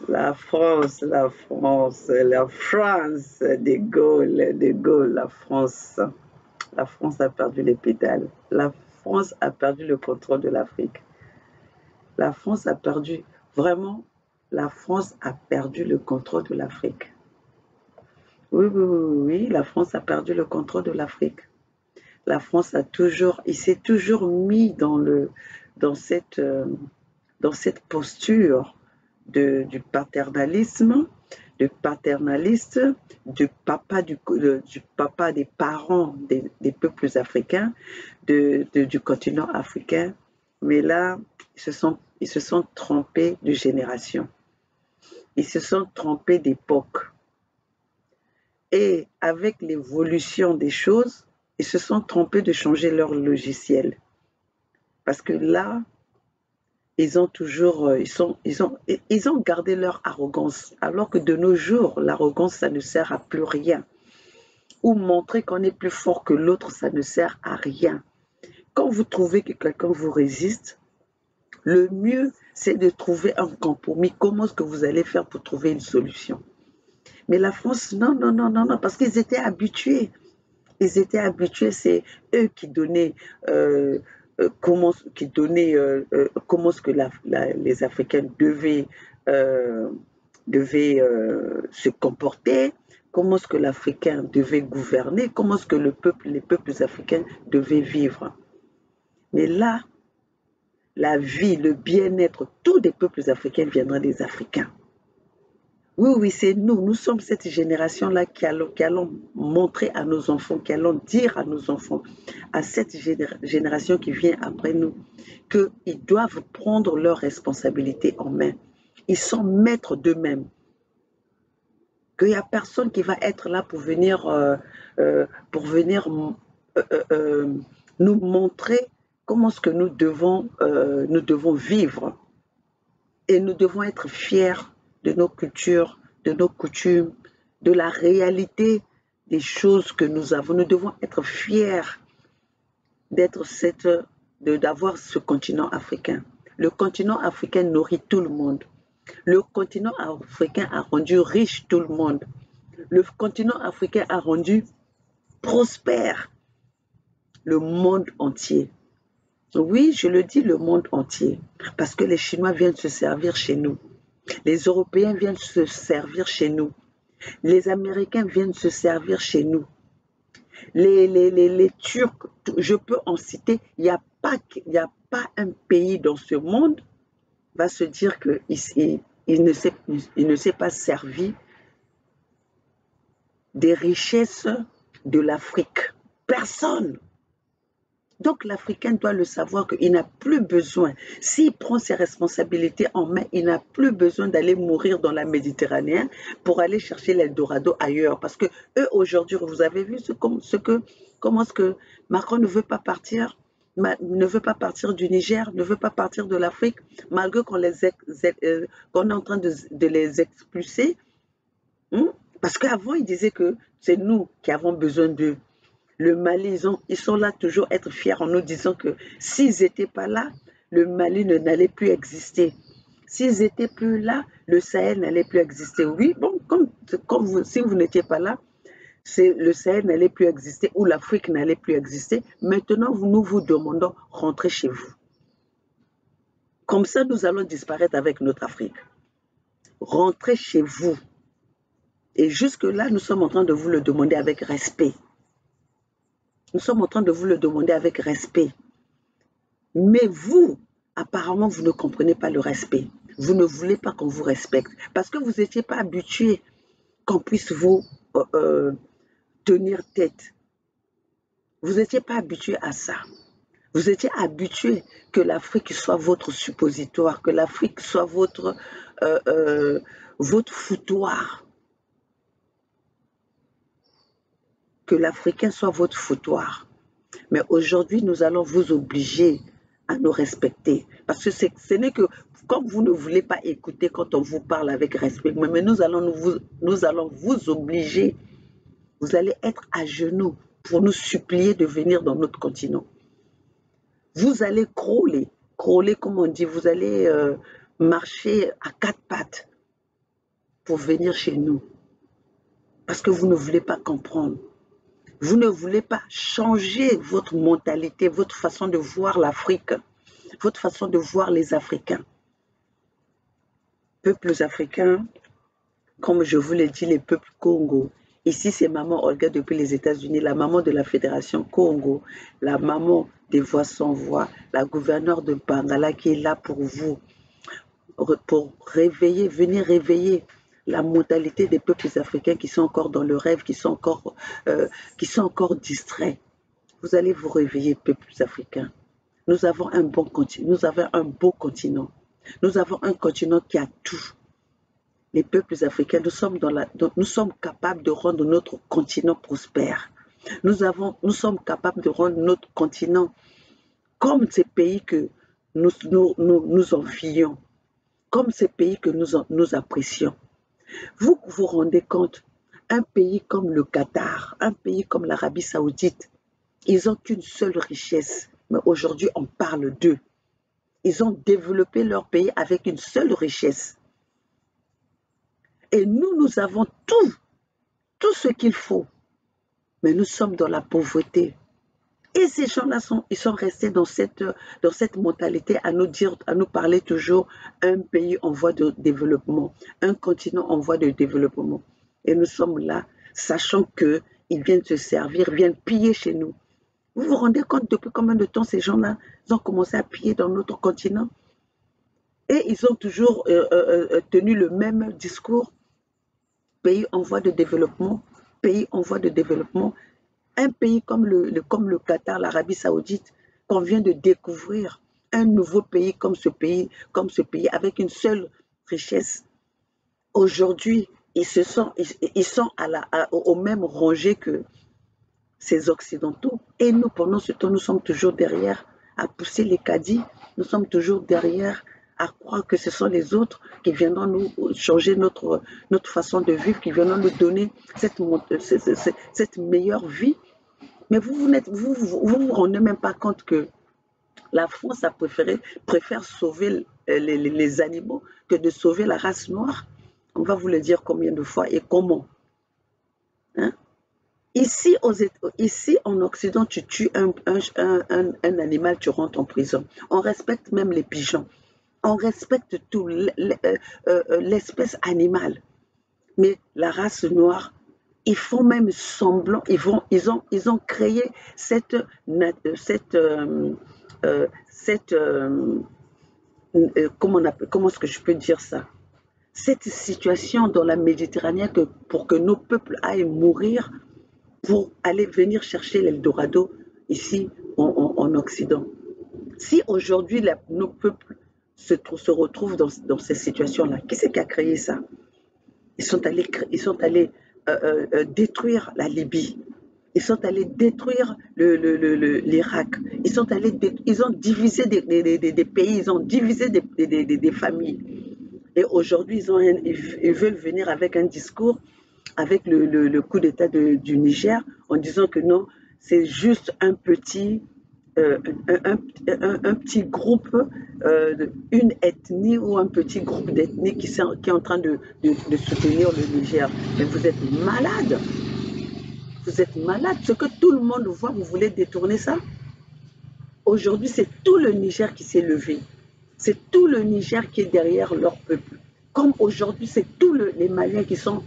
La France, la France, la France, de Gaulle, la France. La France a perdu les pédales. La France a perdu le contrôle de l'Afrique. La France a perdu, vraiment, la France a perdu le contrôle de l'Afrique. Oui, oui, oui, oui, oui, la France a perdu le contrôle de l'Afrique. La France a toujours, il s'est toujours mis dans cette, euh, dans cette posture du paternalisme, du paternaliste, du papa des parents des peuples africains, du continent africain. Mais là, ils se sont trompés de génération. Ils se sont trompés d'époque. Et avec l'évolution des choses, ils se sont trompés de changer leur logiciel. Parce que là, ils ont toujours, ils ont gardé leur arrogance. Alors que de nos jours, l'arrogance, ça ne sert à plus rien. Ou montrer qu'on est plus fort que l'autre, ça ne sert à rien. Quand vous trouvez que quelqu'un vous résiste, le mieux, c'est de trouver un compromis. Comment est-ce que vous allez faire pour trouver une solution? Mais la France, non, non, non, non, non, parce qu'ils étaient habitués. Ils étaient habitués, c'est eux qui donnaient, comment est-ce que les Africains euh, devaient se comporter, comment est-ce que l'Africain devait gouverner, comment est-ce que les peuples africains devaient vivre. Mais là, la vie, le bien-être, tous les peuples africains viendront des Africains. Oui, oui, c'est nous. Nous sommes cette génération-là qui allons montrer à nos enfants, qui allons dire à nos enfants, à cette génération qui vient après nous, qu'ils doivent prendre leurs responsabilités en main. Ils sont maîtres d'eux-mêmes. Qu'il n'y a personne qui va être là pour venir nous montrer comment est-ce que nous devons vivre. Et nous devons être fiers de nos cultures, de nos coutumes, de la réalité des choses que nous avons. Nous devons être fiers d'avoir ce continent africain. Le continent africain nourrit tout le monde. Le continent africain a rendu riche tout le monde. Le continent africain a rendu prospère le monde entier. Oui, je le dis, le monde entier. Parce que les Chinois viennent se servir chez nous. Les Européens viennent se servir chez nous. Les Américains viennent se servir chez nous. Les Turcs, je peux en citer, il n'y a pas un pays dans ce monde va se dire qu'il ne s'est pas servi des richesses de l'Afrique. Personne. Donc l'Africain doit le savoir qu'il n'a plus besoin, s'il prend ses responsabilités en main, il n'a plus besoin d'aller mourir dans la Méditerranée pour aller chercher l'Eldorado ailleurs. Parce que eux aujourd'hui, vous avez vu comment est-ce que Macron ne veut pas partir, ne veut pas partir du Niger, ne veut pas partir de l'Afrique, malgré qu'on est en train de les expulser. Parce qu'avant, ils disaient que c'est nous qui avons besoin d'eux. Le Mali, ils sont là toujours être fiers en nous disant que s'ils n'étaient pas là, le Mali n'allait plus exister. S'ils n'étaient plus là, le Sahel n'allait plus exister. Oui, bon, si vous n'étiez pas là, le Sahel n'allait plus exister ou l'Afrique n'allait plus exister. Maintenant, nous vous demandons, rentrez chez vous. Comme ça, nous allons disparaître avec notre Afrique. Rentrez chez vous. Et jusque-là, nous sommes en train de vous le demander avec respect. Nous sommes en train de vous le demander avec respect. Mais vous, apparemment, vous ne comprenez pas le respect. Vous ne voulez pas qu'on vous respecte. Parce que vous n'étiez pas habitué qu'on puisse vous tenir tête. Vous n'étiez pas habitué à ça. Vous étiez habitué que l'Afrique soit votre suppositoire, que l'Afrique soit votre foutoir. Que l'Africain soit votre foutoir. Mais aujourd'hui, nous allons vous obliger à nous respecter. Parce que ce n'est que, comme vous ne voulez pas écouter quand on vous parle avec respect, mais nous allons vous obliger. Vous allez être à genoux pour nous supplier de venir dans notre continent. Vous allez crouler crawler, comme on dit, vous allez marcher à quatre pattes pour venir chez nous. Parce que vous ne voulez pas comprendre. Vous ne voulez pas changer votre mentalité, votre façon de voir l'Afrique, votre façon de voir les Africains. Peuples africains, comme je vous l'ai dit, les peuples Congo. Ici, c'est maman Olga depuis les États-Unis, la maman de la Fédération Congo, la maman des Voix sans voix, la gouverneure de Bangala qui est là pour vous, pour réveiller, venir réveiller la mentalité des peuples africains qui sont encore dans le rêve, qui sont encore distraits. Vous allez vous réveiller, peuples africains. Nous avons un bon continent, nous avons un beau continent. Nous avons un continent qui a tout. Les peuples africains, nous sommes capables de rendre notre continent prospère. Nous sommes capables de rendre notre continent comme ces pays que nous envions, comme ces pays que nous apprécions. Vous vous rendez compte, un pays comme le Qatar, un pays comme l'Arabie Saoudite, ils n'ont qu'une seule richesse, mais aujourd'hui on parle d'eux. Ils ont développé leur pays avec une seule richesse. Et nous avons tout ce qu'il faut. Mais nous sommes dans la pauvreté. Et ces gens-là, ils sont restés dans cette mentalité à nous parler toujours un pays en voie de développement, un continent en voie de développement. Et nous sommes là, sachant qu'ils viennent se servir, viennent piller chez nous. Vous vous rendez compte depuis combien de temps ces gens-là ont commencé à piller dans notre continent? Et ils ont toujours tenu le même discours. Pays en voie de développement, pays en voie de développement. Un pays comme le Qatar, l'Arabie Saoudite, qu'on vient de découvrir, un nouveau pays comme ce pays avec une seule richesse. Aujourd'hui, ils sont au même rangée que ces Occidentaux. Et nous, pendant ce temps, nous sommes toujours derrière à pousser les caddies. Nous sommes toujours derrière à croire que ce sont les autres qui viendront nous changer notre façon de vivre, qui viendront nous donner cette meilleure vie. Mais vous rendez même pas compte que la France préfère sauver les animaux que de sauver la race noire. On va vous le dire combien de fois et comment. Hein? Ici en Occident, tu tues un animal, tu rentres en prison. On respecte même les pigeons. On respecte tout, l'espèce animale. Mais la race noire, ils font même semblant, ils ont créé comment est-ce que je peux dire ça? Cette situation dans la Méditerranée pour que nos peuples aillent mourir pour aller venir chercher l'Eldorado ici en Occident. Si aujourd'hui nos peuples se retrouvent dans ces situations-là, qui c'est qui a créé ça? Ils sont allés détruire la Libye. Ils sont allés détruire l'Irak. Ils ont divisé des pays, ils ont divisé des familles. Et aujourd'hui, ils veulent venir avec un discours, avec le coup d'État du Niger, en disant que non, c'est juste un petit groupe, une ethnie ou un petit groupe d'ethnie qui est en train de soutenir le Niger. Mais vous êtes malade. Vous êtes malade. Ce que tout le monde voit, vous voulez détourner ça? Aujourd'hui, c'est tout le Niger qui s'est levé. C'est tout le Niger qui est derrière leur peuple. Comme aujourd'hui, c'est tous les Maliens qui sont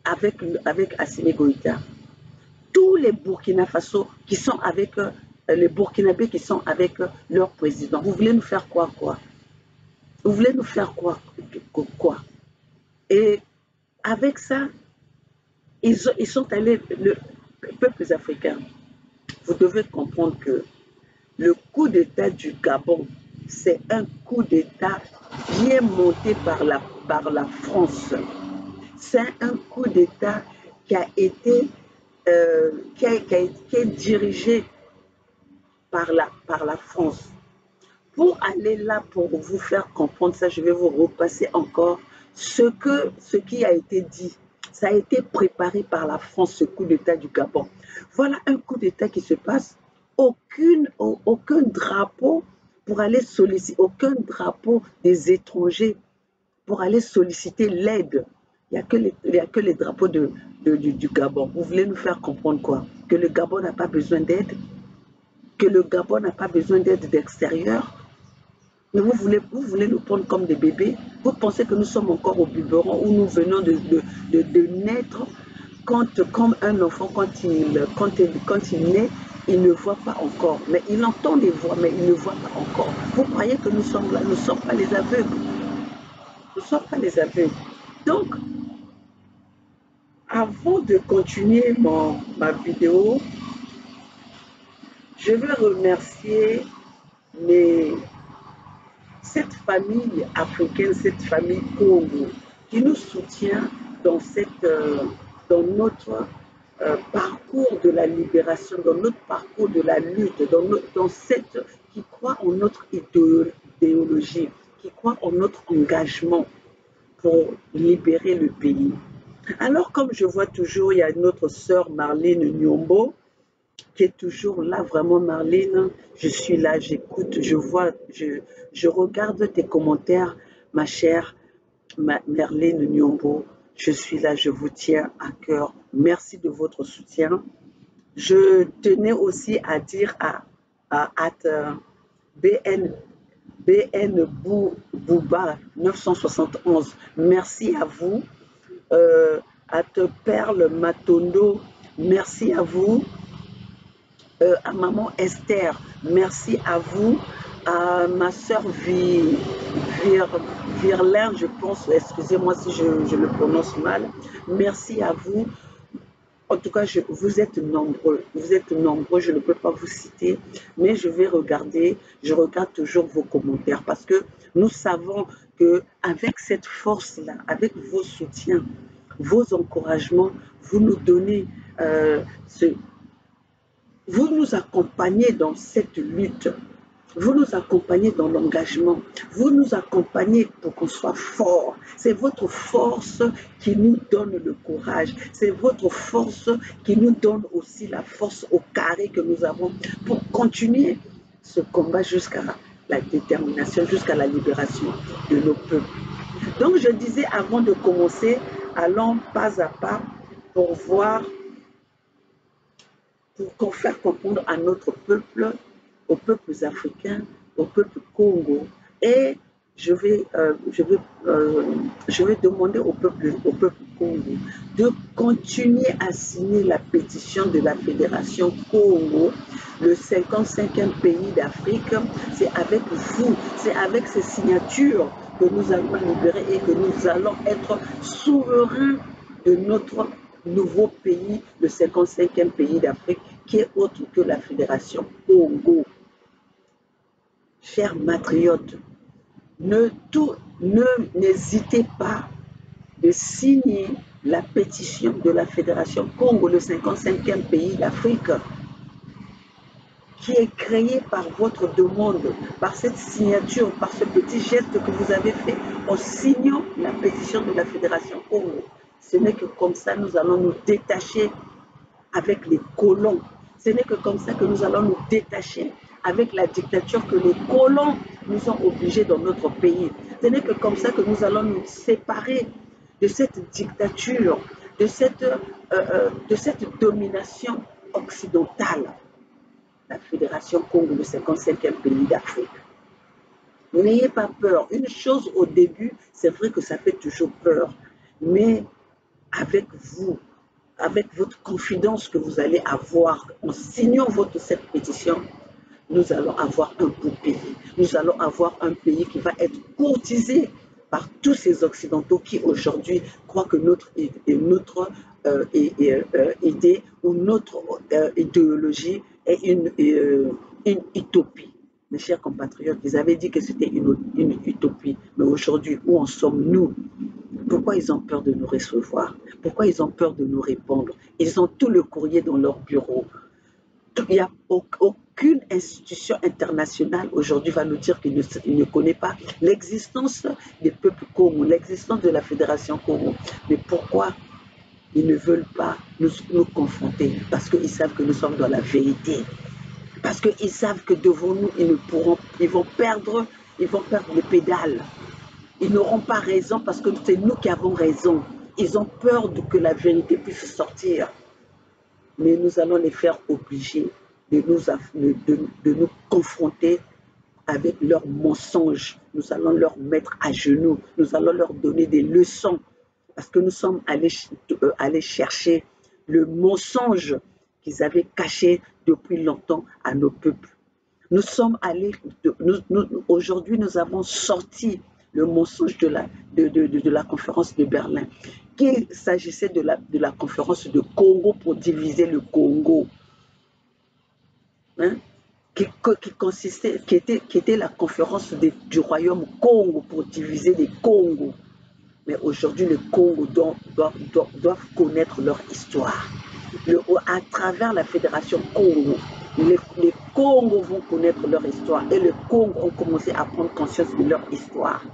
avec Assimi Goïta. Tous les Burkina Faso qui sont avec les Burkinabés qui sont avec leur président. Vous voulez nous faire quoi? Vous voulez nous faire quoi? Et avec ça, ils sont allés, les peuples africains, vous devez comprendre que le coup d'État du Gabon, c'est un coup d'État qui est monté par la France. C'est un coup d'État qui a été qui est dirigé par la France. Pour aller là, pour vous faire comprendre ça, je vais vous repasser encore ce qui a été dit. Ça a été préparé par la France, ce coup d'État du Gabon. Voilà un coup d'État qui se passe. Aucun drapeau pour aller solliciter, aucun drapeau des étrangers pour aller solliciter l'aide. Il n'y a que les drapeaux du Gabon. Vous voulez nous faire comprendre quoi? Que le Gabon n'a pas besoin d'aide? Que le Gabon n'a pas besoin d'aide d'extérieur? Mais vous voulez nous prendre comme des bébés? Vous pensez que nous sommes encore au biberon où nous venons de naître comme un enfant, quand il naît, il ne voit pas encore. Mais il entend des voix, mais il ne voit pas encore. Vous croyez que nous sommes là? Nous ne sommes pas les aveugles. Nous ne sommes pas les aveugles. Donc, avant de continuer ma vidéo, je veux remercier cette famille africaine, cette famille Congo, qui nous soutient dans notre parcours de la libération, dans notre parcours de la lutte, qui croit en notre idéologie, qui croit en notre engagement pour libérer le pays. Alors, comme je vois toujours, il y a notre sœur Marlene Nyombo, qui est toujours là, vraiment Marlene, je suis là, j'écoute, je regarde tes commentaires, ma chère Marlene Nyombo, je suis là, je vous tiens à cœur, merci de votre soutien. Je tenais aussi à dire à BN Bouba 971, merci à vous, à te Perle Matondo, merci à vous. À maman Esther, merci à vous, à ma soeur Virlin, je pense, excusez-moi si je le prononce mal, merci à vous. En tout cas, vous êtes nombreux, je ne peux pas vous citer, mais je regarde toujours vos commentaires parce que nous savons qu'avec cette force-là, avec vos soutiens, vos encouragements, vous nous donnez vous nous accompagnez dans cette lutte, vous nous accompagnez dans l'engagement, vous nous accompagnez pour qu'on soit fort. C'est votre force qui nous donne le courage, c'est votre force qui nous donne aussi la force au carré que nous avons pour continuer ce combat jusqu'à la détermination, jusqu'à la libération de nos peuples. Donc je disais avant de commencer, allons pas à pas pour voir, pour faire comprendre à notre peuple, aux peuples africains, au peuple Congo. Et je vais demander au peuple Congo de continuer à signer la pétition de la Fédération Congo, le 55e pays d'Afrique. C'est avec vous, c'est avec ces signatures que nous allons libérer et que nous allons être souverains de notre nouveau pays, le 55e pays d'Afrique, qui est autre que la Fédération Congo. Chers patriotes, n'hésitez pas de signer la pétition de la Fédération Congo, le 55e pays d'Afrique, qui est créée par votre demande, par cette signature, par ce petit geste que vous avez fait en signant la pétition de la Fédération Congo. Ce n'est que comme ça nous allons nous détacher avec les colons. Ce n'est que comme ça que nous allons nous détacher avec la dictature que les colons nous ont obligés dans notre pays. Ce n'est que comme ça que nous allons nous séparer de cette dictature, de cette domination occidentale. La Fédération Congo, le 55e pays d'Afrique. N'ayez pas peur. Une chose au début, c'est vrai que ça fait toujours peur, mais avec vous, avec votre confidence que vous allez avoir en signant cette pétition, nous allons avoir un beau pays. Nous allons avoir un pays qui va être courtisé par tous ces Occidentaux qui aujourd'hui croient que notre idée ou notre idéologie est une utopie. Mes chers compatriotes, ils avaient dit que c'était une utopie. Mais aujourd'hui, où en sommes-nous? Pourquoi ils ont peur de nous recevoir? Pourquoi ils ont peur de nous répondre? Ils ont tout le courrier dans leur bureau. Il n'y a aucune institution internationale aujourd'hui va nous dire qu'il ne connaît pas l'existence des peuples Congo, l'existence de la Fédération Congo. Mais pourquoi ils ne veulent pas nous confronter? Parce qu'ils savent que nous sommes dans la vérité. Parce qu'ils savent que devant nous, ils vont perdre les pédales. Ils n'auront pas raison parce que c'est nous qui avons raison. Ils ont peur que la vérité puisse sortir. Mais nous allons les faire obliger de nous confronter avec leurs mensonges. Nous allons leur mettre à genoux. Nous allons leur donner des leçons. Parce que nous sommes allés chercher le mensonge qu'ils avaient caché depuis longtemps à nos peuples. Nous sommes allés, aujourd'hui, nous avons sorti le mensonge de la conférence de Berlin, qu'il s'agissait de la conférence de Congo pour diviser le Congo, hein, qui était la conférence du royaume Congo pour diviser les Congos. Mais aujourd'hui, les Congos doivent connaître leur histoire. À travers la fédération Congo, les Congos vont connaître leur histoire et les Congos ont commencé à prendre conscience de leur histoire.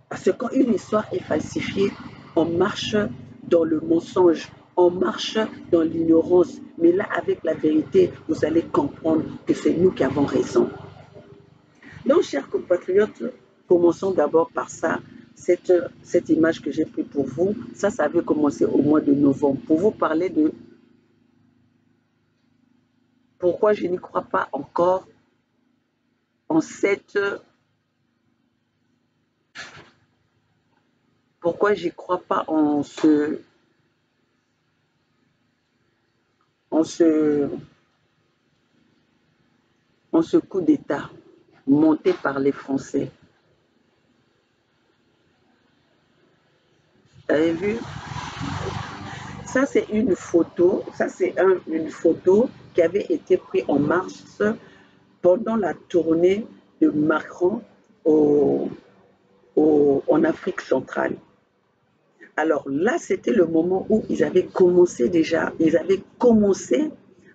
Parce que quand une histoire est falsifiée, on marche dans le mensonge, on marche dans l'ignorance. Mais là, avec la vérité, vous allez comprendre que c'est nous qui avons raison. Donc, chers compatriotes, commençons d'abord par ça. Cette image que j'ai prise pour vous, ça avait commencé au mois de novembre. Pour vous parler de pourquoi je n'y crois pas encore en pourquoi je n'y crois pas en ce coup d'État monté par les Français. Vous avez vu? Ça, c'est une photo. Ça, c'est une photo qui avait été prise en mars pendant la tournée de Macron en Afrique centrale. Alors là, c'était le moment où ils avaient commencé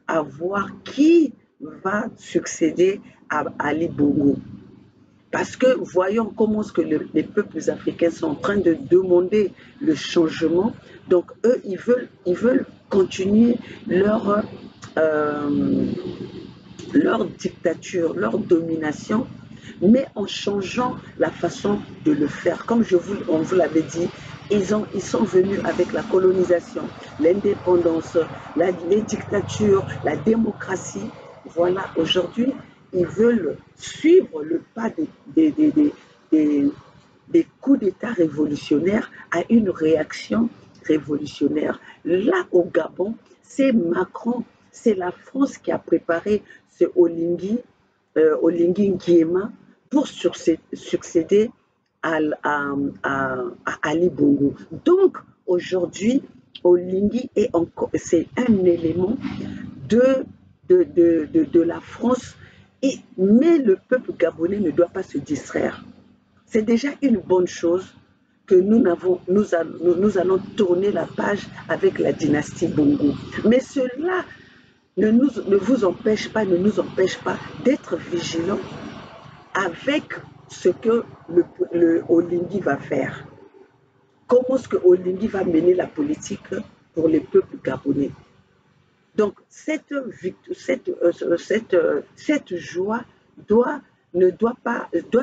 à voir qui va succéder à Ali Bongo. Parce que voyons comment est-ce que les peuples africains sont en train de demander le changement. Donc eux, ils veulent continuer leur dictature, leur domination, mais en changeant la façon de le faire. Comme on vous l'avait dit, ils sont venus avec la colonisation, l'indépendance, les dictatures, la démocratie. Voilà, aujourd'hui, ils veulent suivre le pas des coups d'État révolutionnaires à une réaction révolutionnaire. Là, au Gabon, c'est Macron, c'est la France qui a préparé ce Olingi Nguema pour succéder à Ali Bongo. Donc, aujourd'hui, Olingi c'est un élément de la France, mais le peuple gabonais ne doit pas se distraire. C'est déjà une bonne chose que nous allons tourner la page avec la dynastie Bongo. Mais cela ne nous empêche pas d'être vigilants avec ce que le Olingi va faire. Comment est-ce que Olingi va mener la politique pour les peuples gabonais? Donc, cette joie doit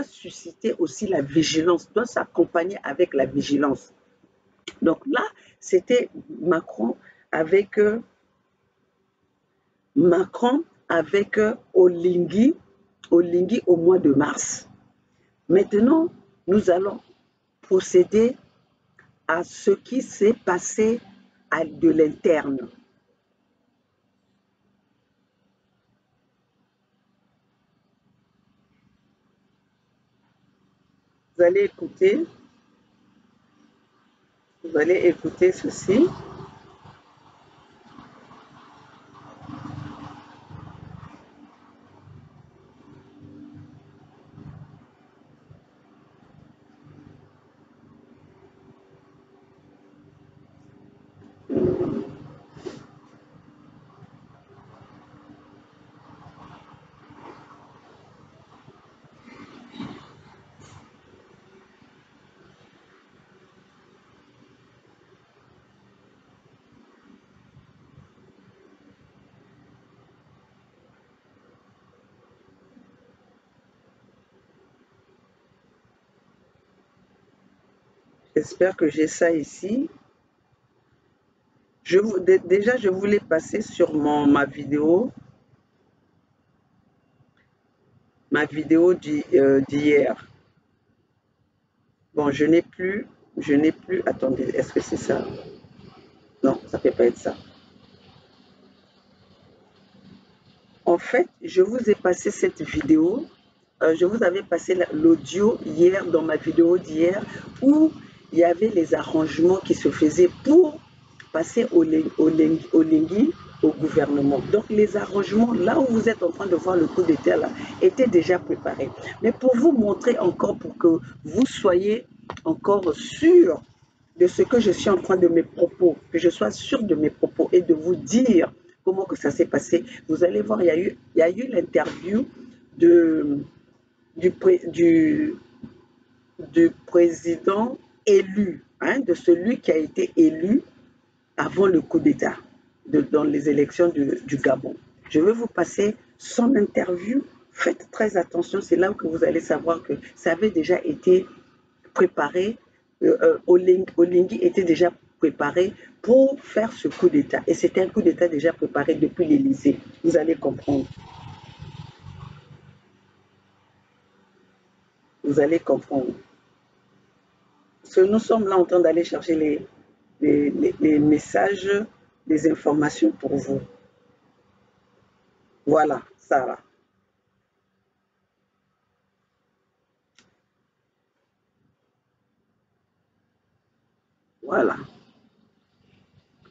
susciter aussi la vigilance, doit s'accompagner avec la vigilance. Donc là, c'était Macron avec Olingi au mois de mars. Maintenant, nous allons procéder à ce qui s'est passé de l'interne. Vous allez écouter ceci. J'espère que j'ai ça ici. Déjà, je voulais passer sur ma vidéo d'hier. Bon, je n'ai plus, attendez, est-ce que c'est ça? Non, ça ne peut pas être ça. En fait, je vous ai passé cette vidéo, je vous avais passé l'audio hier dans ma vidéo d'hier où il y avait les arrangements qui se faisaient pour passer au Lingui, au gouvernement. Donc les arrangements, là où vous êtes en train de voir le coup d'État là, étaient déjà préparés. Mais pour vous montrer encore, pour que vous soyez encore sûr de ce que je suis en train de mes propos, que je sois sûr de mes propos et de vous dire comment que ça s'est passé. Vous allez voir, il y a eu l'interview du président élu, hein, de celui qui a été élu avant le coup d'État, dans les élections du Gabon. Je vais vous passer son interview. Faites très attention, c'est là que vous allez savoir que ça avait déjà été préparé, Olingi était déjà préparé pour faire ce coup d'État. Et c'était un coup d'État déjà préparé depuis l'Élysée. Vous allez comprendre. Vous allez comprendre. Parce que nous sommes là en train d'aller chercher les messages, les informations pour vous. Voilà, Sarah. Voilà.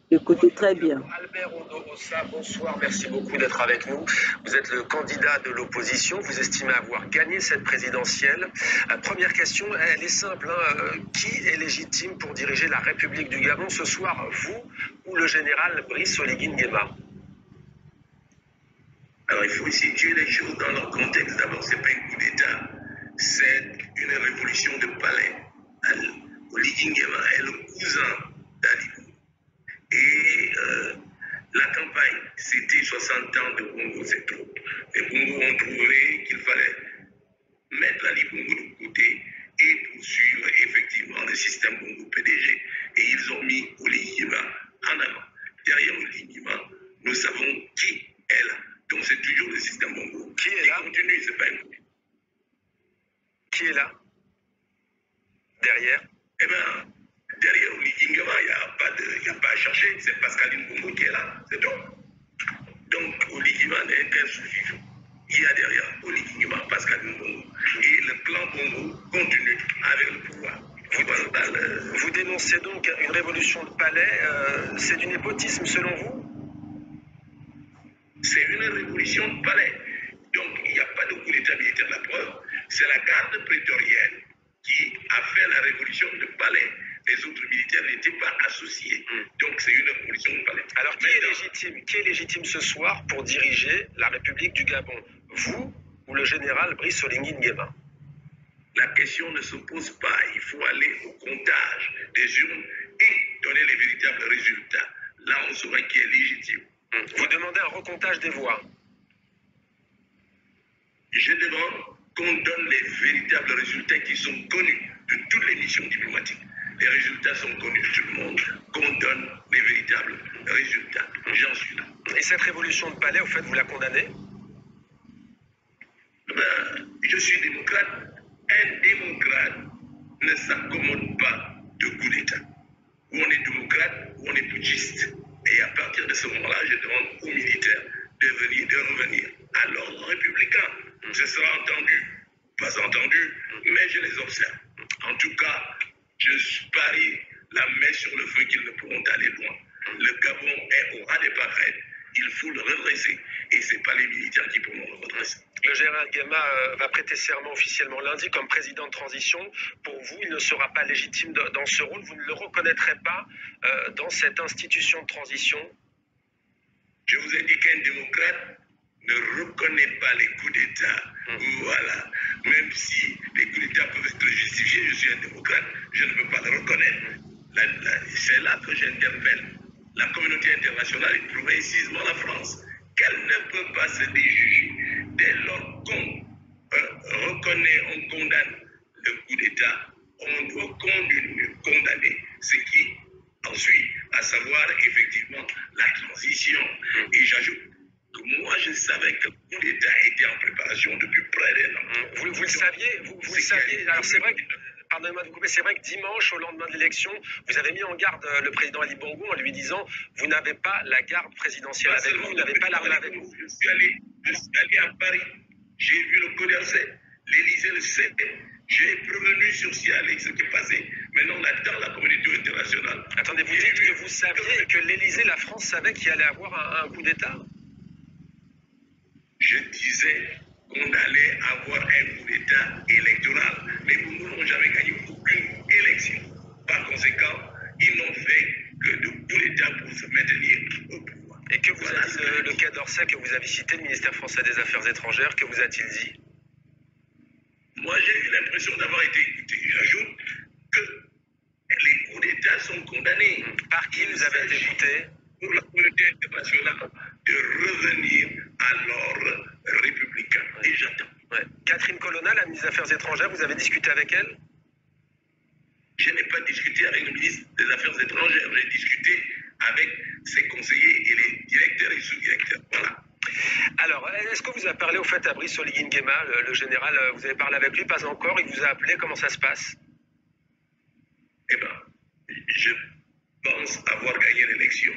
Écoutez très bien. Albert Ossa, bonsoir, merci beaucoup d'être avec nous. Vous êtes le candidat de l'opposition, vous estimez avoir gagné cette présidentielle. Première question, elle est simple, hein. Qui est légitime pour diriger la République du Gabon ce soir, vous ou le général Brice Oligui Nguema? Alors il faut situer les choses dans leur contexte. D'abord, ce n'est pas un coup d'État, c'est une révolution de palais. Oligui Nguema est le cousin d'Ali Bongo. Et la campagne, c'était 60 ans de Bongo, c'est trop. Les Bongo ont trouvé qu'il fallait mettre Ali Bongo de côté et poursuivre effectivement le système Bongo PDG. Et ils ont mis Oligui Nguema en avant. Derrière Oligui Nguema, nous savons qui est là. Donc c'est toujours le système Bongo. Qui est là? Continue, c'est pas un coup. Qui est là? Derrière? Eh bien, derrière Oligui Nguema, il n'y a pas à chercher. C'est Pascaline Bongo qui est là, c'est tout. Donc Oligui Nguema n'est qu'un sous-fifre. Il y a derrière Oligui Nguema, Pascaline Bongo. Et le clan Bongo continue avec le pouvoir. Vous dénoncez donc une révolution de palais. C'est du népotisme selon vous? C'est une révolution de palais. Donc il n'y a pas de coup d'État militaire. La preuve, c'est la garde prétorienne qui a fait la révolution de palais. Les autres militaires n'étaient pas associés. Donc c'est une révolution de palais. Alors qui est légitime ce soir pour diriger la République du Gabon? Vous ou le général Brice Oligui Nguema? La question ne se pose pas. Il faut aller au comptage des urnes et donner les véritables résultats. Là, on saura qui est légitime. Vous demandez un recomptage des voix? Je demande qu'on donne les véritables résultats qui sont connus de toutes les missions diplomatiques. Les résultats sont connus de tout le monde. Qu'on donne les véritables résultats. J'en suis là. Et cette révolution de palais, au fait, vous la condamnez? Ben, je suis démocrate. Un démocrate ne s'accommode pas de coup d'État. Ou on est démocrate ou on est putschiste. Et à partir de ce moment-là, je demande aux militaires de revenir à l'ordre républicain. Ce sera entendu, pas entendu, mais je les observe. En tout cas, je parie la main sur le feu qu'ils ne pourront aller loin. Le Gabon est au ras des pâquerettes. Il faut le redresser. Et ce n'est pas les militaires qui pourront le redresser. Le général Nguema va prêter serment officiellement lundi comme président de transition. Pour vous, il ne sera pas légitime dans ce rôle. Vous ne le reconnaîtrez pas dans cette institution de transition? Je vous ai dit qu'un démocrate ne reconnaît pas les coups d'État. Voilà. Même si les coups d'État peuvent être justifiés, je suis un démocrate, je ne peux pas le reconnaître. C'est là que j'interpelle la communauté internationale et plus précisément la France, qu'elle ne peut pas se déjuger dès lors qu'on reconnaît, on condamne le coup d'État, on doit condamner ce qui ensuit, à savoir effectivement la transition. Et j'ajoute que moi, je savais que le coup d'État était en préparation depuis près d'un an. Vous le saviez, vous le saviez. Alors c'est vrai que, pardonnez-moi de vous couper, c'est vrai que dimanche, au lendemain de l'élection, vous avez mis en garde le président Ali Bongo en lui disant « Vous n'avez pas la garde présidentielle avec vous, vous n'avez pas l'armée avec vous ». Je suis allé à Paris, j'ai vu le CODERCE, l'Élysée le sait, j'ai prévenu sur Cialix ce qui est passé. Maintenant, on attend la communauté internationale. Attendez, vous dites que vous saviez que l'Élysée, la France savait qu'il allait avoir un coup d'État? Je disais qu'on allait avoir un coup d'État électoral, mais nous n'avons jamais gagné aucune élection. Par conséquent, ils n'ont fait que de coup d'État pour se maintenir au pouvoir. Et que vous a dit le Quai d'Orsay que vous avez cité, le ministère français des Affaires étrangères, que vous a-t-il dit? Moi, j'ai eu l'impression d'avoir été écouté. J'ajoute que les coups d'État sont condamnés. Par qui vous avez été écouté? Pour la communauté internationale de revenir à l'ordre républicain. Et j'attends. Ouais. Catherine Colonna, la ministre des Affaires étrangères, vous avez discuté avec elle? Je n'ai pas discuté avec le ministre des Affaires étrangères. J'ai discuté avec ses conseillers et les directeurs et sous-directeurs. Voilà. Alors, est-ce que vous avez parlé au fait à Brice Oligui Nguema, le général, vous avez parlé avec lui? Pas encore, il vous a appelé, comment ça se passe? Eh bien, je pense avoir gagné l'élection.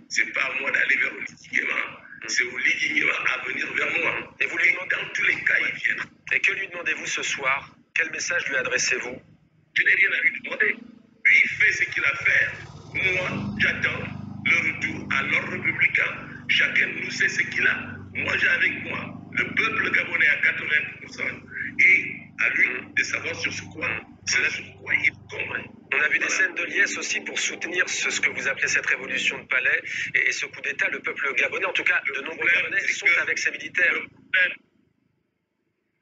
C'est pas à moi d'aller vers Oligui Nguema, c'est Oligui Nguema à venir vers moi. Et vous lui demandez... dans tous les cas, ils viennent. Et que lui demandez-vous ce soir? Quel message lui adressez-vous? Je n'ai rien à lui demander. Lui, il fait ce qu'il a à faire. Moi, j'attends le retour à l'ordre républicain. Chacun de nous sait ce qu'il a. Moi, j'ai avec moi le peuple gabonais à 80%. Et à lui de savoir sur ce quoi il convainc. On a vu des scènes de liesse aussi pour soutenir ce que vous appelez cette révolution de palais et ce coup d'État. Le peuple gabonais, en tout cas, de nombreux Gabonais sont avec ces militaires.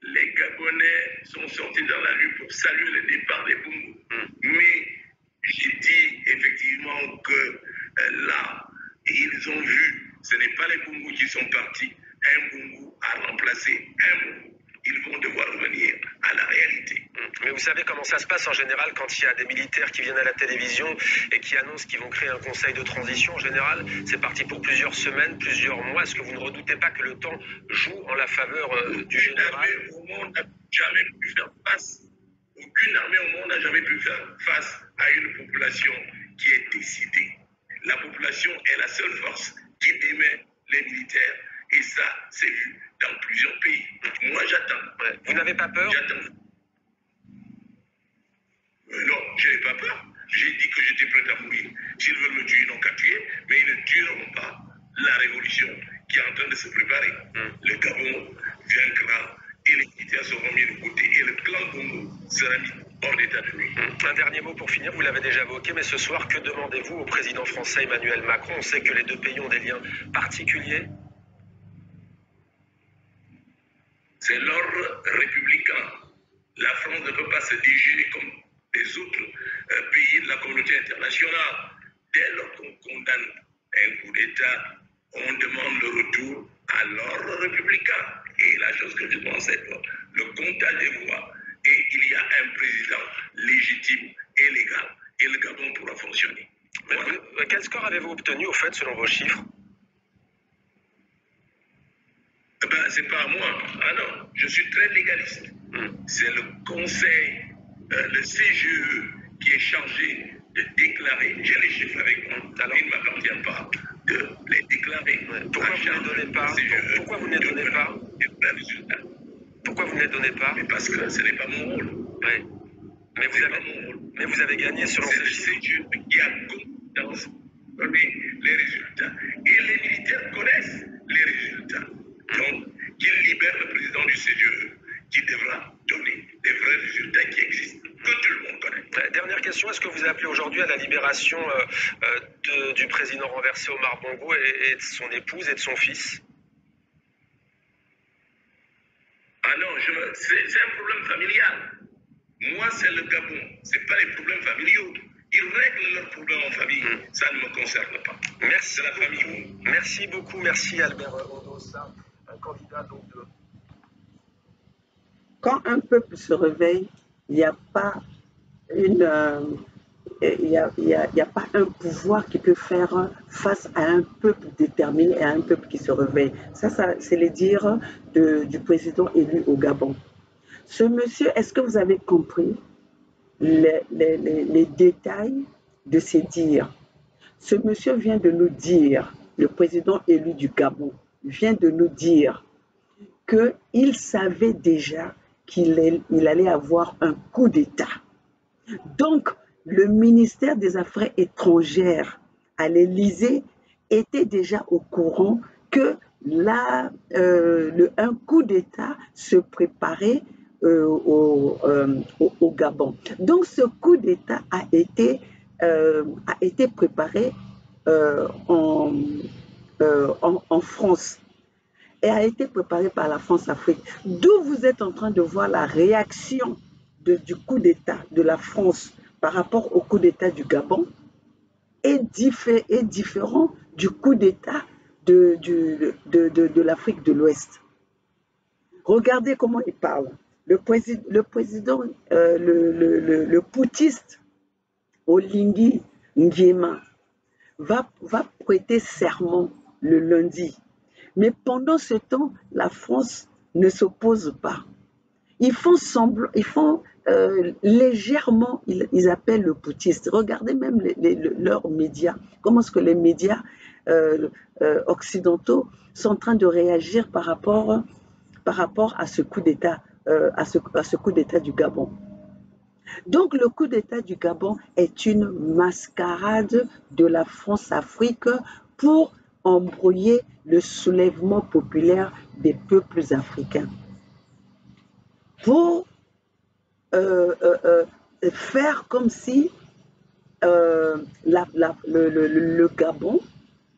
Les Gabonais sont sortis dans la rue pour saluer le départ des Bongo. Mais j'ai dit effectivement que là, ils ont vu, ce n'est pas les Bongo qui sont partis. Un Bongo a remplacé un Bongo. Ils vont devoir revenir à la réalité. Mais vous savez comment ça se passe en général quand il y a des militaires qui viennent à la télévision et qui annoncent qu'ils vont créer un conseil de transition. En général, c'est parti pour plusieurs semaines, plusieurs mois. Est-ce que vous ne redoutez pas que le temps joue en la faveur du général? Aucune armée au monde n'a jamais pu faire face. Aucune armée au monde n'a jamais pu faire face à une population qui est décidée. La population est la seule force qui émet les militaires. Et ça, c'est vu dans plusieurs pays. Moi, j'attends. Ouais. Vous n'avez pas peur? J'attends. Non, je n'ai pas peur. J'ai dit que j'étais prêt à mourir. S'ils veulent me tuer, ils n'ont qu'à tuer, mais ils ne tueront pas la révolution qui est en train de se préparer. Le Gabon vaincra et les militaires seront mis de côté et le clan Bongo sera mis hors d'état de nuit. Un dernier mot pour finir, vous l'avez déjà évoqué, mais ce soir, que demandez-vous au président français Emmanuel Macron? On sait que les deux pays ont des liens particuliers. C'est l'ordre républicain. La France ne peut pas se diriger comme les autres pays de la communauté internationale. Dès lors qu'on condamne un coup d'État, on demande le retour à l'ordre républicain. Et la chose que je pense être le comptage des voix. Et il y a un président légitime et légal. Et le Gabon pourra fonctionner. Voilà. Quel score avez-vous obtenu, au fait, selon vos chiffres? Ben, c'est pas à moi. Ah non, je suis très légaliste. C'est le conseil, le CGE qui est chargé de déclarer. J'ai les chiffres avec moi. Alors, il ne m'appartient pas de les déclarer. Pourquoi vous ne les donnez pas? Pourquoi vous ne les donnez pas? Pourquoi vous ne les donnez pas? Mais parce que ce n'est pas mon rôle. Oui. Mais vous avez gagné selon ces chiffres. C'est le CGE qui a compétence les résultats. Et les militaires connaissent les résultats. Donc, qu'il libère le président du CGE, qui devra donner des vrais résultats qui existent, que tout le monde connaît. Dernière question, est-ce que vous appelez aujourd'hui à la libération du président renversé Omar Bongo et de son épouse et de son fils? Ah non, c'est un problème familial. Moi, c'est le Gabon, ce n'est pas les problèmes familiaux. Ils règlent leurs problèmes en famille. Ça ne me concerne pas. Merci. C'est la famille. Merci beaucoup. Merci Albert Ondossa, un candidat donc de... Quand un peuple se réveille, il n'y a pas il n'y a pas un pouvoir qui peut faire face à un peuple déterminé et à un peuple qui se réveille. Ça c'est les dires du président élu au Gabon. Ce monsieur, est-ce que vous avez compris les détails de ces dires? Ce monsieur vient de nous dire, le président élu du Gabon vient de nous dire qu'il savait déjà qu'il allait avoir un coup d'État. Donc, le ministère des Affaires étrangères à l'Élysée était déjà au courant que un coup d'État se préparait au Gabon. Donc, ce coup d'État a été préparé en France et a été préparé par la France-Afrique. D'où vous êtes en train de voir la réaction du coup d'État de la France par rapport au coup d'État du Gabon est différent du coup d'État de l'Afrique de l'Ouest. Regardez comment il parle. Le président, le putschiste Oligui Nguema va prêter serment le lundi. Mais pendant ce temps, la France ne s'oppose pas. Ils font semblant, légèrement, ils appellent le putschiste. Regardez même leurs médias. Comment est-ce que les médias occidentaux sont en train de réagir par rapport à ce coup d'État, à ce coup d'État du Gabon. Donc le coup d'État du Gabon est une mascarade de la France-Afrique pour embrouiller le soulèvement populaire des peuples africains. Pour faire comme si le Gabon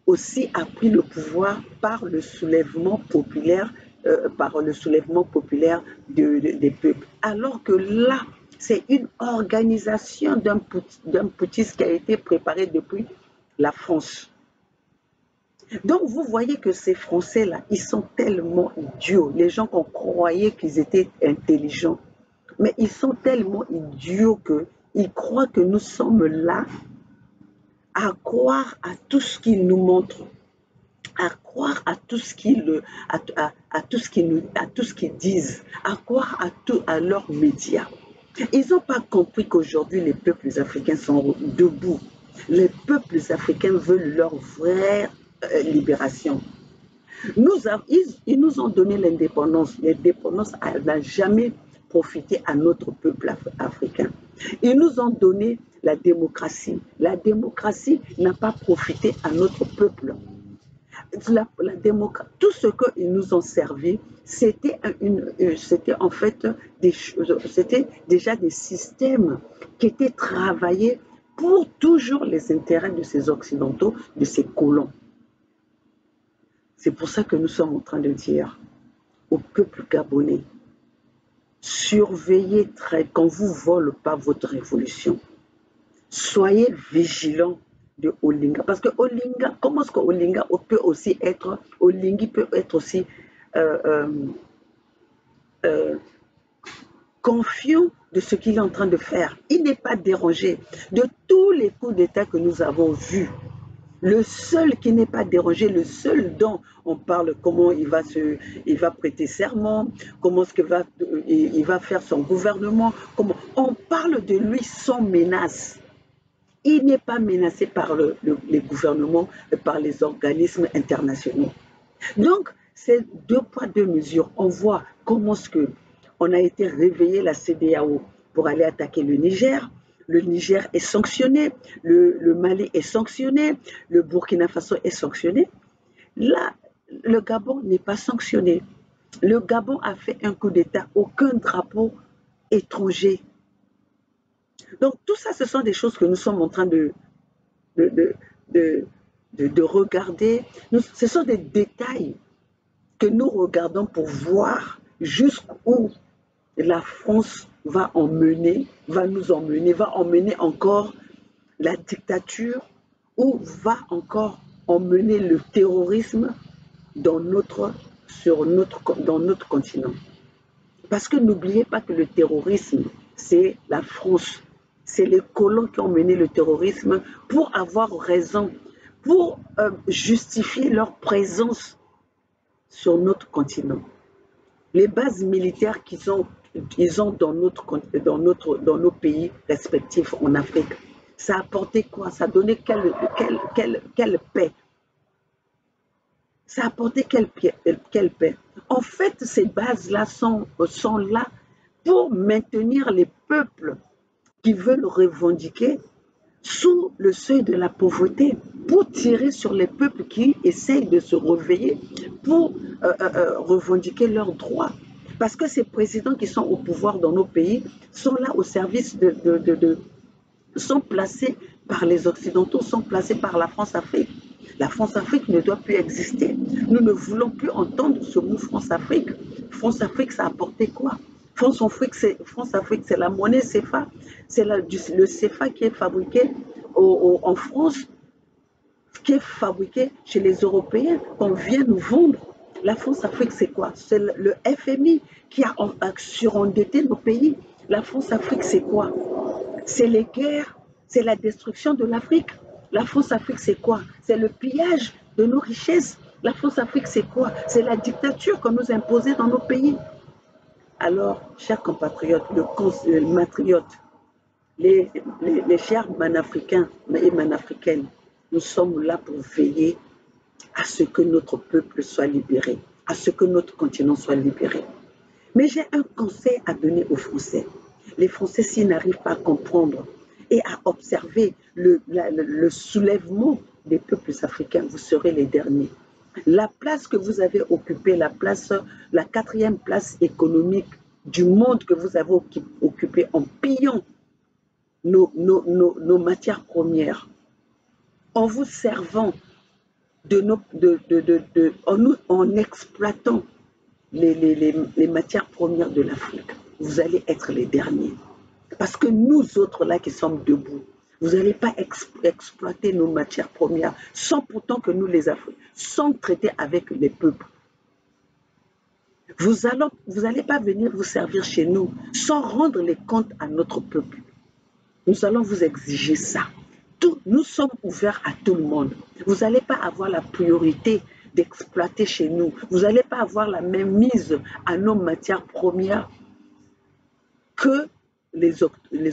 aussi a pris le pouvoir par le soulèvement populaire, des peuples. Alors que là, c'est une organisation d'un putschiste qui a été préparée depuis la France. Donc vous voyez que ces Français-là, ils sont tellement idiots. Les gens qu'on croyait qu'ils étaient intelligents, mais ils sont tellement idiots qu'ils croient que nous sommes là à croire à tout ce qu'ils nous montrent, à croire à tout ce qu'ils disent, à croire à leurs médias. Ils n'ont pas compris qu'aujourd'hui les peuples africains sont debout. Les peuples africains veulent leur vraie libération. Ils nous ont donné l'indépendance. L'indépendance n'a jamais profité à notre peuple africain. Ils nous ont donné la démocratie. La démocratie n'a pas profité à notre peuple. Tout ce qu'ils nous ont servi, c'était en fait c'était déjà des systèmes qui étaient travaillés pour toujours les intérêts de ces Occidentaux, de ces colons. C'est pour ça que nous sommes en train de dire au peuple gabonais, surveillez qu'on ne vous vole pas votre révolution. Soyez vigilants de Olinga. Parce que Olinga, comment est-ce que Olinga peut aussi être, Olingui peut être aussi confiant de ce qu'il est en train de faire. Il n'est pas dérangé de tous les coups d'État que nous avons vus. Le seul qui n'est pas dérangé, le seul dont on parle, comment il va prêter serment, comment est-ce qu'il va faire son gouvernement, comment on parle de lui sans menace. Il n'est pas menacé par les gouvernements, par les organismes internationaux. Donc, c'est 2 poids 2 mesures. On voit comment est-ce qu'on a été réveillé la CEDEAO pour aller attaquer le Niger. Le Niger est sanctionné, le Mali est sanctionné, le Burkina Faso est sanctionné. Là, le Gabon n'est pas sanctionné. Le Gabon a fait un coup d'État, aucun drapeau étranger. Donc tout ça, ce sont des choses que nous sommes en train de regarder. Ce sont des détails que nous regardons pour voir jusqu'où la France va emmener encore la dictature ou va encore emmener le terrorisme dans notre continent. Parce que n'oubliez pas que le terrorisme, c'est la France. c'est les colons qui ont mené le terrorisme pour avoir raison, pour justifier leur présence sur notre continent. Les bases militaires qu'ils ont dans nos pays respectifs en Afrique, ça a apporté quoi? Ça a donné quelle paix? Ça a apporté quelle paix? En fait, ces bases-là sont là pour maintenir les peuples qui veulent revendiquer sous le seuil de la pauvreté, pour tirer sur les peuples qui essayent de se réveiller pour revendiquer leurs droits. Parce que ces présidents qui sont au pouvoir dans nos pays sont là au service sont placés par les Occidentaux, sont placés par la France-Afrique. La France-Afrique ne doit plus exister. Nous ne voulons plus entendre ce mot France-Afrique. France-Afrique, ça a apporté quoi? France-Afrique, c'est la monnaie CFA. C'est le CFA qui est fabriqué en France, qui est fabriqué chez les Européens, qu'on vient nous vendre. La France-Afrique, c'est quoi? C'est le FMI qui a surendetté nos pays. La France-Afrique, c'est quoi? C'est les guerres, c'est la destruction de l'Afrique. La France-Afrique, c'est quoi? C'est le pillage de nos richesses. La France-Afrique, c'est quoi? C'est la dictature qu'on nous imposait dans nos pays. Alors, chers compatriotes, matriotes, les chers manafricains et manafricaines, nous sommes là pour veiller à ce que notre peuple soit libéré, à ce que notre continent soit libéré. Mais j'ai un conseil à donner aux Français. Les Français, s'ils n'arrivent pas à comprendre et à observer le soulèvement des peuples africains, vous serez les derniers. La place que vous avez occupée, la 4e place économique du monde que vous avez occupée en pillant nos matières premières, en vous servant en exploitant les matières premières de l'Afrique, vous allez être les derniers. Parce que nous autres là qui sommes debout, vous n'allez pas exploiter nos matières premières sans pourtant que nous les Africains, sans traiter avec les peuples. Vous n'allez pas venir vous servir chez nous sans rendre les comptes à notre peuple. Nous allons vous exiger ça. Nous sommes ouverts à tout le monde. Vous n'allez pas avoir la priorité d'exploiter chez nous. Vous n'allez pas avoir la même mise à nos matières premières que les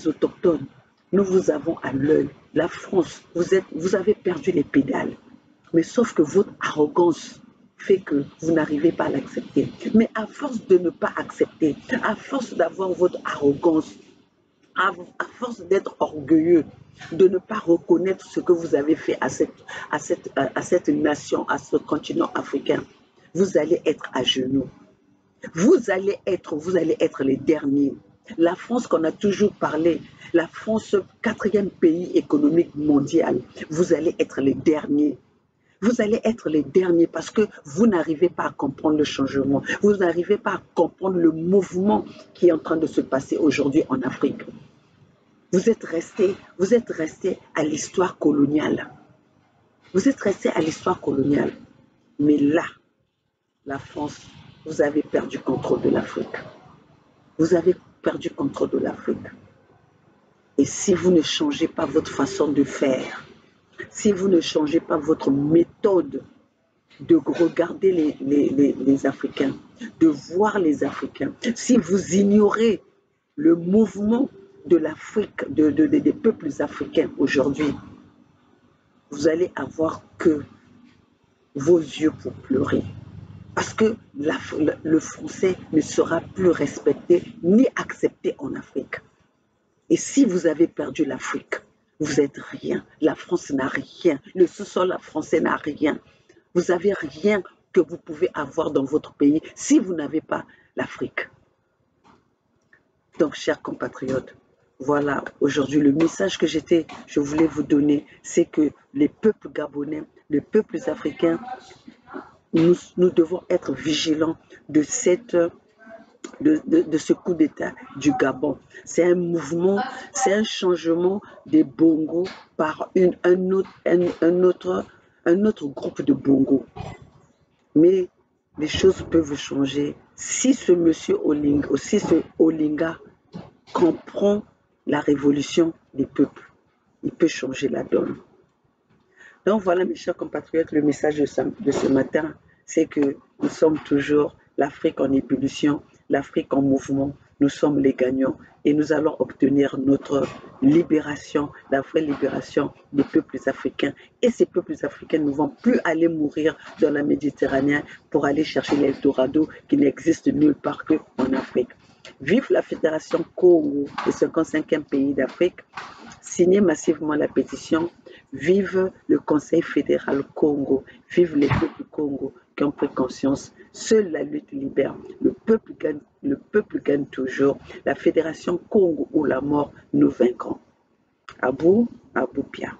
autochtones. Nous vous avons à l'œil. La France, vous avez perdu les pédales. Mais sauf que votre arrogance fait que vous n'arrivez pas à l'accepter. Mais à force de ne pas accepter, à force d'avoir votre arrogance, à force d'être orgueilleux, de ne pas reconnaître ce que vous avez fait à cette nation, à ce continent africain, vous allez être à genoux. Vous allez être les derniers. La France qu'on a toujours parlé, la France, 4e pays économique mondial, vous allez être les derniers. Vous allez être les derniers parce que vous n'arrivez pas à comprendre le changement. Vous n'arrivez pas à comprendre le mouvement qui est en train de se passer aujourd'hui en Afrique. Vous êtes restés à l'histoire coloniale. Vous êtes restés à l'histoire coloniale. Mais là, la France, vous avez perdu contrôle de l'Afrique. Vous avez perdu contrôle de l'Afrique. Et si vous ne changez pas votre façon de faire, si vous ne changez pas votre méthode de regarder les Africains, de voir les Africains, si vous ignorez le mouvement de l'Afrique, des peuples africains aujourd'hui, vous allez avoir que vos yeux pour pleurer. Parce que le français ne sera plus respecté ni accepté en Afrique. Et si vous avez perdu l'Afrique, vous n'êtes rien. La France n'a rien. Le sous-sol français n'a rien. Vous n'avez rien que vous pouvez avoir dans votre pays si vous n'avez pas l'Afrique. Donc, chers compatriotes, voilà, aujourd'hui, le message que je voulais vous donner, c'est que les peuples gabonais, les peuples africains, nous devons être vigilants de ce coup d'État du Gabon. C'est un mouvement, c'est un changement des bongos par un autre groupe de bongos. Mais les choses peuvent changer si ce monsieur Olinga comprend la révolution des peuples. Il peut changer la donne. Donc voilà, mes chers compatriotes, le message de ce matin, c'est que nous sommes toujours l'Afrique en ébullition, l'Afrique en mouvement. Nous sommes les gagnants et nous allons obtenir notre libération, la vraie libération des peuples africains. Et ces peuples africains ne vont plus aller mourir dans la Méditerranée pour aller chercher l'Eldorado qui n'existe nulle part qu'en Afrique. Vive la Fédération Congo, le 55e pays d'Afrique. Signez massivement la pétition. Vive le Conseil fédéral Congo. Vive les peuples Congo qui ont pris conscience. Seule la lutte libère. Le peuple gagne toujours. La Fédération Congo ou la mort, nous vaincrons. Abou Pia.